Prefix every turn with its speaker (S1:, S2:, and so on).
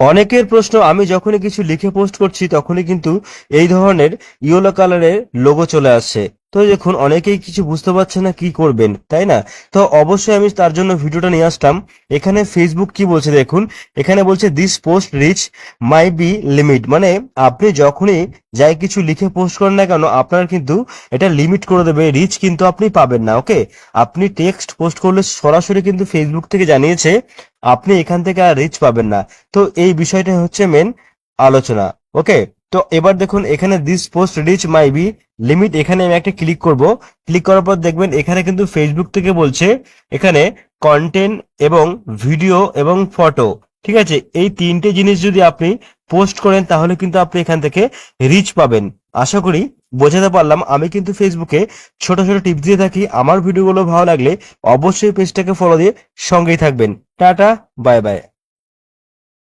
S1: অনেকের প্রশ্ন, আমি যখনই কিছু লিখে পোস্ট করছি তখনই কিন্তু এই ধরনের ইয়েলো কালারের লোগো চলে আসছে। তো দেখুন, অনেকেই কিছু বুঝতে পারছে না কি করবেন, তাই না? তো অবশ্যই আমি তার জন্য ভিডিওটা নিয়ে আসলাম। এখানে ফেসবুক কি বলছে দেখুন, এখানে বলছে this post reach may be limit, মানে আপনি যখনই যাই কিছু লিখে পোস্ট করেন না কেন, আপনার কিন্তু এটা লিমিট করে দেবে, রিচ কিন্তু আপনি পাবেন না। ওকে, আপনি টেক্সট পোস্ট করলে সরাসরি কিন্তু ফেসবুক থেকে জানিয়েছে আপনি এখান থেকে আর রিচ পাবেন না। তো এই বিষয়টা হচ্ছে মেন আলোচনা। ওকে, তো এবার দেখুন এখানে this post reach may be limit, এখানে আমি একটা ক্লিক করব। ক্লিক করার পর দেখবেন এখানে কিন্তু ফেসবুক থেকে বলছে এখানে কন্টেন্ট এবং ভিডিও এবং ফটো, ঠিক আছে, এই তিনটে জিনিস যদি আপনি পোস্ট করেন তাহলে কিন্তু আপনি এখান থেকে রিচ পাবেন। আশা করি বোঝাতে পারলাম। আমি কিন্তু ফেসবুকে ছোট ছোট টিপস দিয়ে থাকি। আমার ভিডিওগুলো ভালো লাগলে অবশ্যই পেজটাকে ফলো দিয়ে সঙ্গেই থাকবেন। Tata, bye bye.